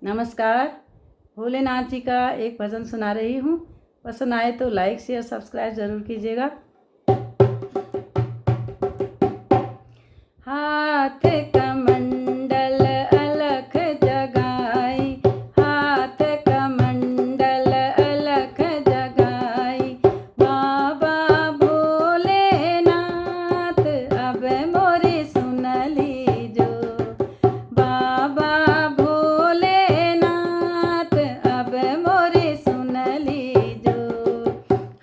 नमस्कार। भोलेनाथ जी का एक भजन सुना रही हूँ। पसंद आए तो लाइक शेयर सब्सक्राइब ज़रूर कीजिएगा। हाथ कमंडल अलख जगाई, हाथ कमंडल अलख जगाई, बाबा भोलेनाथ अब मोरी सुन लीजो। बाबा भोलेनाथ अब मोरी सुन लीजो।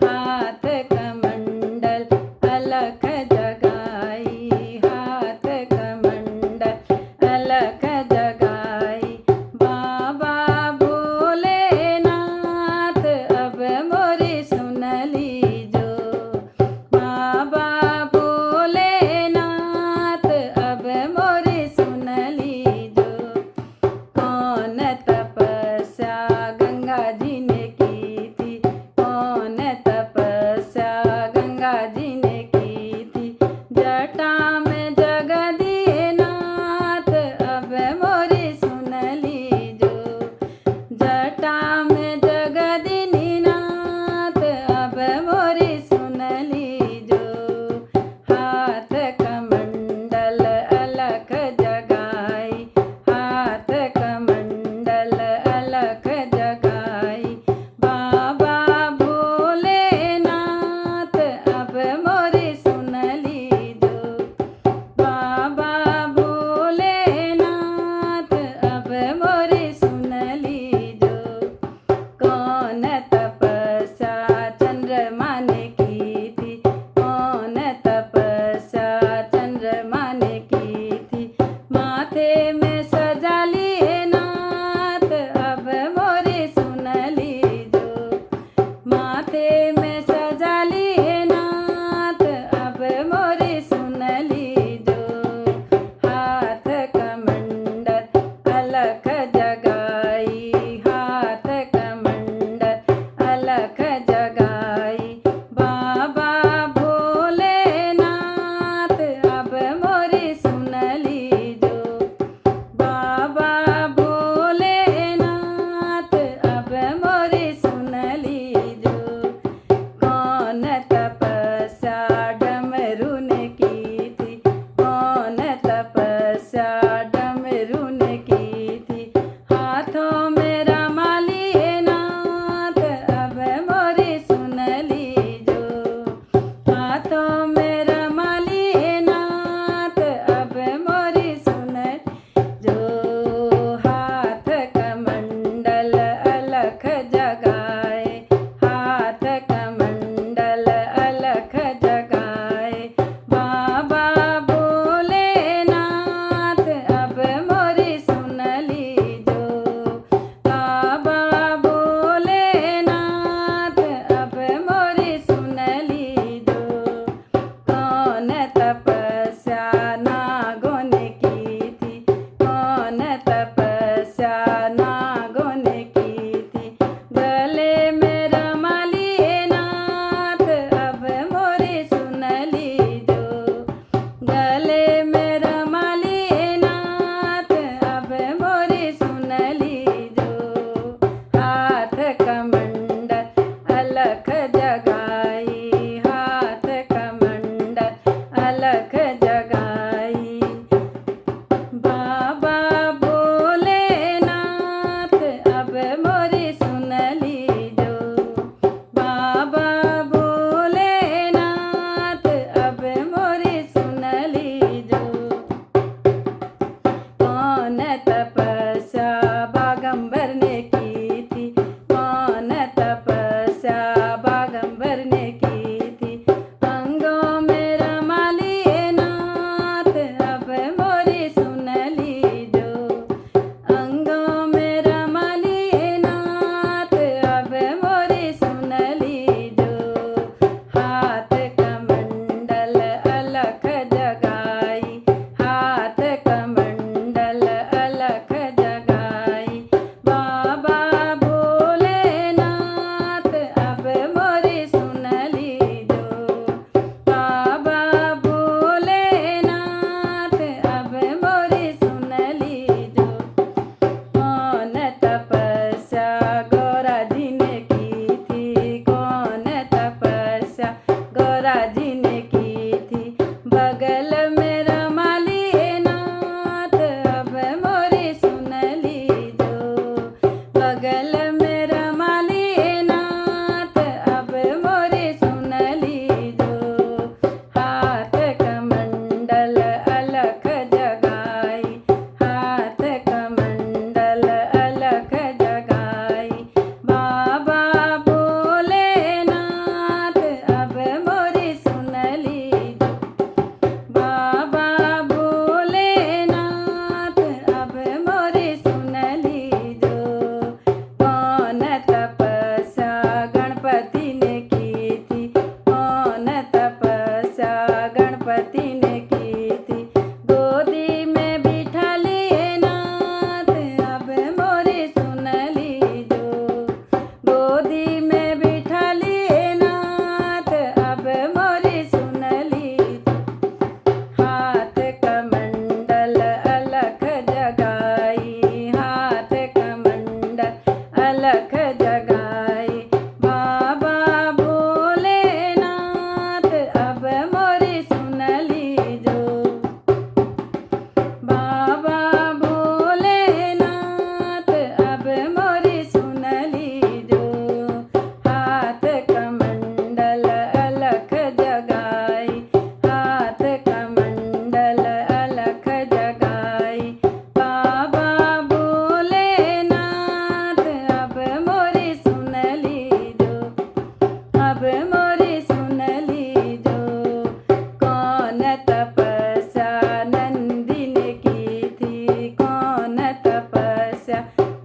हाथ कमंडल अलख जगाई, हाथ कमंडल अलख जगाई, बाबा भोलेनाथ अब मोरी सुन लीजो। बाबा भोलेनाथ अब मोरी सुन लीजो। कौन तपस्या गंगा जी ने की थी, कौन तपस्या गंगा जी ने की थी, जटा में जगदीनाथ अब मोरी सुन लीजो। जटा में जगदीनाथ अब मोरी सुन लीजो। हाथ कमंडल अलख जगाई, हाथ कमंडल अलख जगाई, बाबा भोलेनाथ अब मोरी सुन लीजो। बाबा भोलेनाथ अब मोरी सुन लीजो। कौन तपस्या चंद्रमा ने की थी, कौन तपस्या चंद्रमा ने की थी, माथे में सजा लिए नाथ अब मोरी सुन लीजो। माथे में सजा लिए नाथ अब मोरी सुन लीजो। हाथ कमंडल अलख जगाई, हाथ कमंडल अलख जगाई, बाबा भोलेनाथ अब मोरी सुन लीजो। बाबा भोलेनाथ अब मोरी सुन लीजो। कौन तपस्या डमरू ने की थी, कौन तपस्या डमरू ने की थी,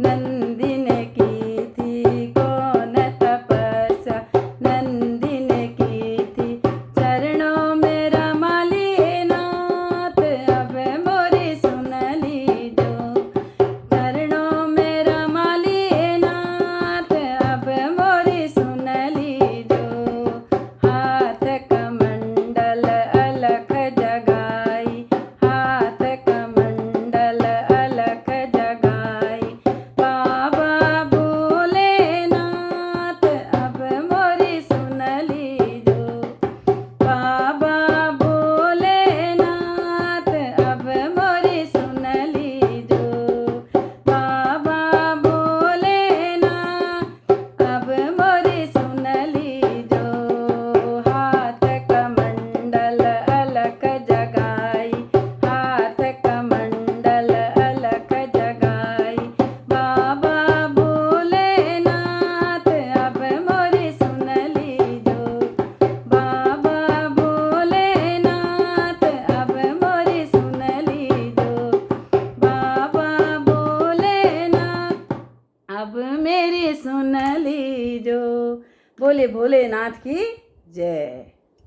नंदी ने की थी कौन तपस्या, नंदी ने की थी। चरणों में रमा लिए नाथ, अब मोरी सुन लीजो। चरणों में रमा लिए नाथ, अब मोरी सुन लीजो। हाथ कमंडल अलख जगाई, हाथ कमंडल अलख जगाई। बाबा भोलेनाथ, अब मोरी सुन लीजो। बाबा भोलेनाथ, अब मोरी सुन लीजो। बाबा भोलेनाथ, अब मोरी सुन लीजो। हाथ कमंडल अलख जगाई, हाथ कमंडल अलख जगाई। बाबा भोलेनाथ, अब मोरी सुन लीजो। बाबा भोलेनाथ, अब मोरी सुन लीजो। बाबा भोलेनाथ, अब मेरी सुन लीजो। बोले भोलेनाथ की जय।